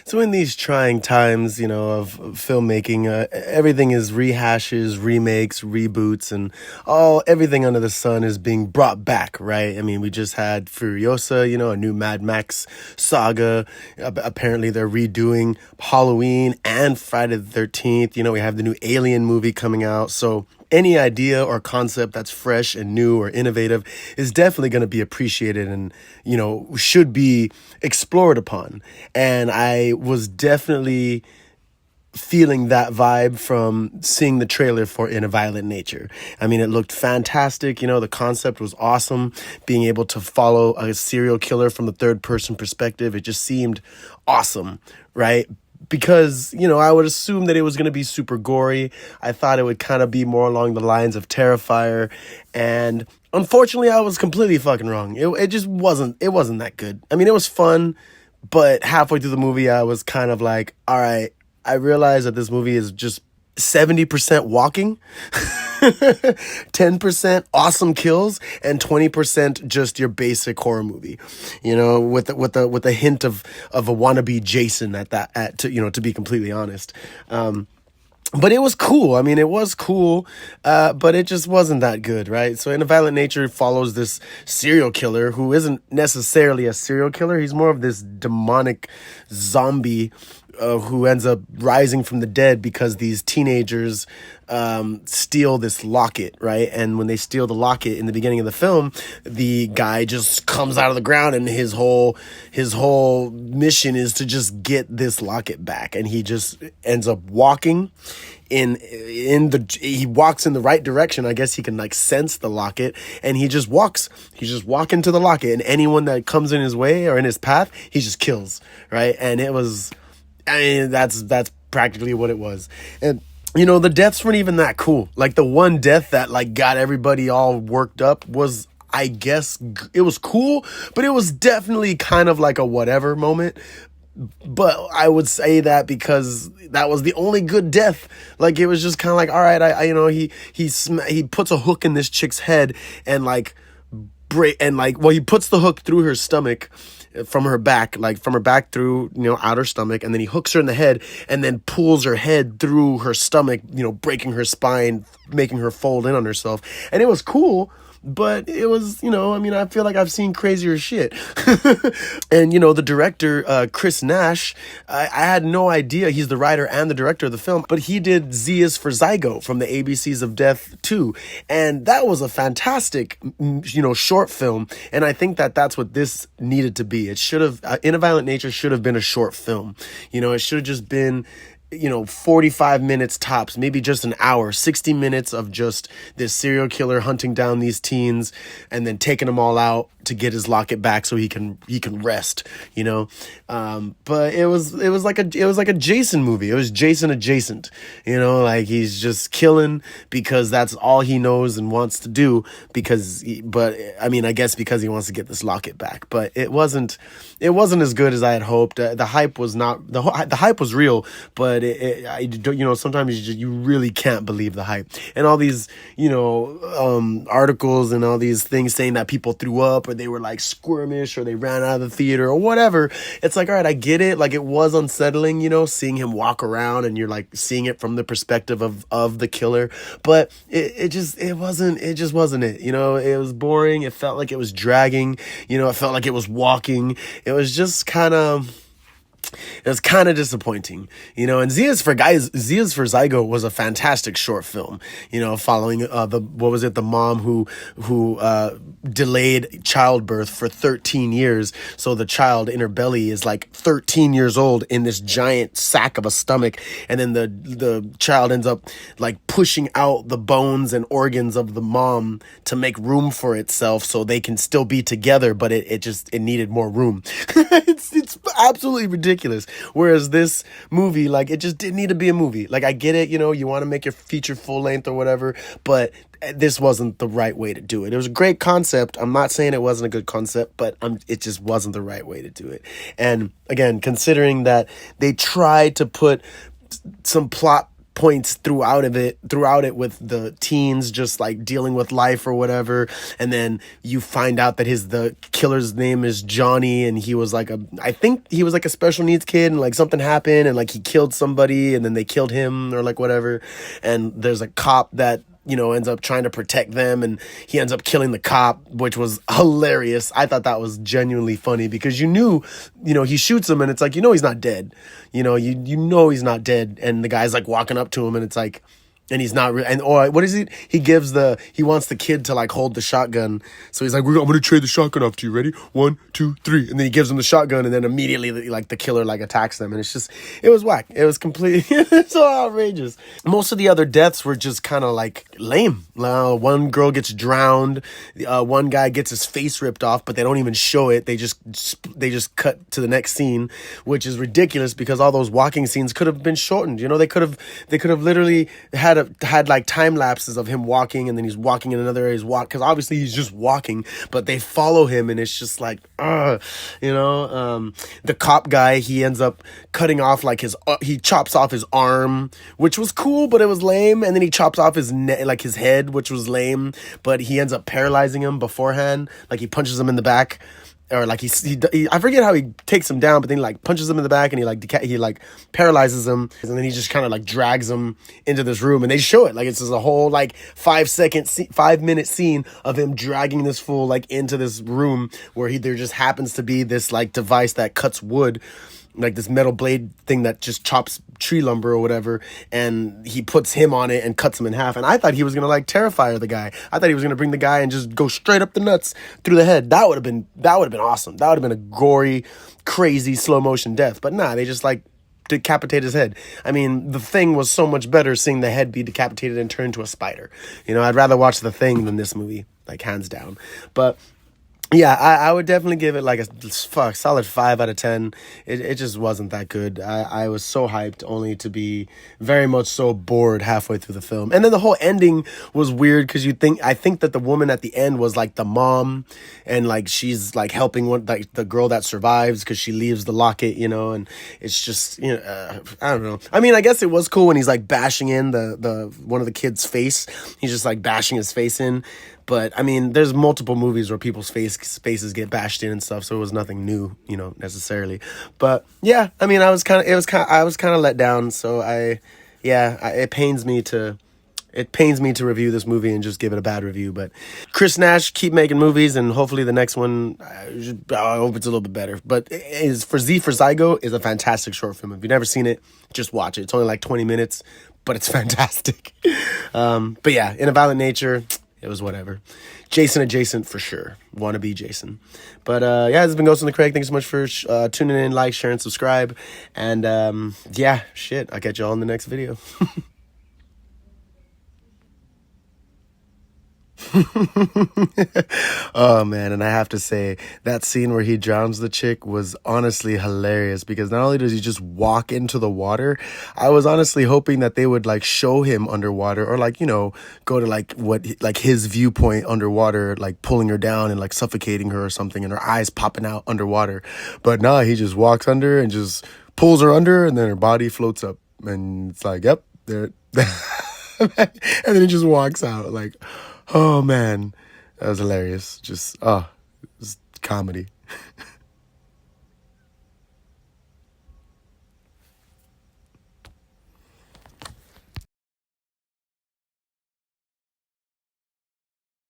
So in these trying times, of filmmaking, everything is rehashes, remakes, reboots, and everything under the sun is being brought back, right? I mean, we just had Furiosa, a new Mad Max saga. Apparently, they're redoing Halloween and Friday the 13th. We have the new Alien movie coming out. So any idea or concept that's fresh and new or innovative is definitely going to be appreciated and, should be explored upon. And I was definitely feeling that vibe from seeing the trailer for In a Violent Nature. I mean, it looked fantastic. The concept was awesome. Being able to follow a serial killer from the third person perspective, it just seemed awesome, right? Because, I would assume that it was going to be super gory. I thought it would kind of be more along the lines of Terrifier. And unfortunately, I was completely fucking wrong. It just wasn't that good. I mean, it was fun, but halfway through the movie, I was kind of like, all right, I realized that this movie is just 70% walking, 10% awesome kills, and 20% just your basic horror movie, with a hint of a wannabe Jason to be completely honest. But it was cool. I mean, it was cool, but it just wasn't that good, right? So In a Violent Nature follows this serial killer who isn't necessarily a serial killer. He's more of this demonic zombie who ends up rising from the dead because these teenagers steal this locket, right? And when they steal the locket in the beginning of the film, the guy just comes out of the ground and his whole mission is to just get this locket back. And he just ends up walking he walks in the right direction. I guess he can sense the locket, and he just walks into the locket, and anyone that comes in his way or in his path, he just kills, right? And that's practically what it was. And the deaths weren't even that cool. The one death that got everybody all worked up was, I guess, it was cool, but it was definitely kind of like a whatever moment. But I would say that because that was the only good death. It was just kind of all right, he puts a hook in this chick's head and he puts the hook through her stomach from her back through, out her stomach, and then he hooks her in the head and then pulls her head through her stomach, breaking her spine, making her fold in on herself. And it was cool, but it was, I feel like I've seen crazier shit. And, the director, Chris Nash, I had no idea he's the writer and the director of the film, but he did Z is for Zygote from the ABCs of Death 2. And that was a fantastic, short film. And I think that that's what this needed to be. It should have, In a Violent Nature should have been a short film. It should have just been 45 minutes tops, maybe just an hour, 60 minutes of just this serial killer hunting down these teens and then taking them all out to get his locket back so he can rest, but it was like a Jason movie. It was Jason adjacent, he's just killing because that's all he knows and wants to do I guess because he wants to get this locket back. But it wasn't as good as I had hoped. The hype was not, the hype was real, but sometimes you really can't believe the hype. And all these, articles and all these things saying that people threw up or they were squirmish or they ran out of the theater or whatever. It's all right, I get it. It was unsettling, seeing him walk around and you're seeing it from the perspective of the killer. But it just wasn't it. It was boring. It felt like it was dragging. It felt like it was walking. It was just kind of disappointing, and Z is for Zygote was a fantastic short film, following the mom who delayed childbirth for 13 years. So the child in her belly is 13 years old in this giant sack of a stomach. And then the child ends up pushing out the bones and organs of the mom to make room for itself so they can still be together. But it needed more room. It's absolutely ridiculous. Whereas this movie, it just didn't need to be a movie. I get it, you want to make your feature full length or whatever, but this wasn't the right way to do it. It was a great concept. I'm not saying it wasn't a good concept, but it just wasn't the right way to do it. And again, considering that they tried to put some plot points throughout it with the teens just like dealing with life or whatever, and then you find out that the killer's name is Johnny, and I think he was like a special needs kid, and like something happened and like he killed somebody and then they killed him or like whatever, and there's a cop that ends up trying to protect them, and he ends up killing the cop, which was hilarious. I thought that was genuinely funny because he shoots him and it's like, he's not dead. He's not dead. And the guy's like walking up to him and it's like, and he's not what is it? He wants the kid to like hold the shotgun. So he's like, I'm going to trade the shotgun off to you. Ready? 1, 2, 3. And then he gives him the shotgun, and then immediately like the killer like attacks them. And it was whack. It was completely so outrageous. Most of the other deaths were just kind of like lame. One girl gets drowned. One guy gets his face ripped off, but they don't even show it. They just cut to the next scene, which is ridiculous because all those walking scenes could have been shortened. They could have literally had like time lapses of him walking, and then he's walking in another area, because obviously he's just walking, but they follow him, and it's just like the cop guy, he ends up cutting off like he chops off his arm, which was cool, but it was lame, and then he chops off his his head, which was lame, but he ends up paralyzing him beforehand, like he punches him in the back. Or like he I forget how he takes him down, but then he like punches him in the back, and he like paralyzes him, and then he just kind of like drags him into this room, and they show it like it's just a whole like 5-minute scene of him dragging this fool like into this room where there just happens to be this like device that cuts wood, like this metal blade thing that just chops tree lumber or whatever, and he puts him on it and cuts him in half. And I thought he was gonna like terrify the guy. I thought he was gonna bring the guy and just go straight up the nuts through the head. That would have been awesome. That would have been a gory, crazy slow motion death. But nah, they just like decapitate his head. I mean, The Thing was so much better seeing the head be decapitated and turned into a spider. I'd rather watch The Thing than this movie, like hands down. But yeah, I would definitely give it like a solid 5 out of 10. It just wasn't that good. I was so hyped only to be very much so bored halfway through the film. And then the whole ending was weird because I think that the woman at the end was like the mom, and like she's like helping the girl that survives because she leaves the locket, and it's just, I don't know. I mean, I guess it was cool when he's like bashing in the one of the kids' face. He's just like bashing his face in. But I mean, there's multiple movies where people's faces get bashed in and stuff, so it was nothing new, necessarily. But yeah, I mean, I was kind of let down. So it pains me to review this movie and just give it a bad review. But Chris Nash, keep making movies, and hopefully the next one, I hope it's a little bit better. But for Zygote is a fantastic short film. If you've never seen it, just watch it. It's only like 20 minutes, but it's fantastic. But yeah, In a Violent Nature, it was whatever. Jason adjacent for sure. Wanna be Jason. But yeah, this has been Ghost in the Craig. Thanks so much for tuning in, like, share, and subscribe. And yeah, shit, I'll catch y'all in the next video. Oh man, and I have to say that scene where he drowns the chick was honestly hilarious, because not only does he just walk into the water, I was honestly hoping that they would like show him underwater, or like, go to like his viewpoint underwater, like pulling her down and like suffocating her or something, and her eyes popping out underwater. But nah, he just walks under and just pulls her under, and then her body floats up, and it's like, yep, there. And then he just walks out like, oh man, that was hilarious. Just, it was comedy.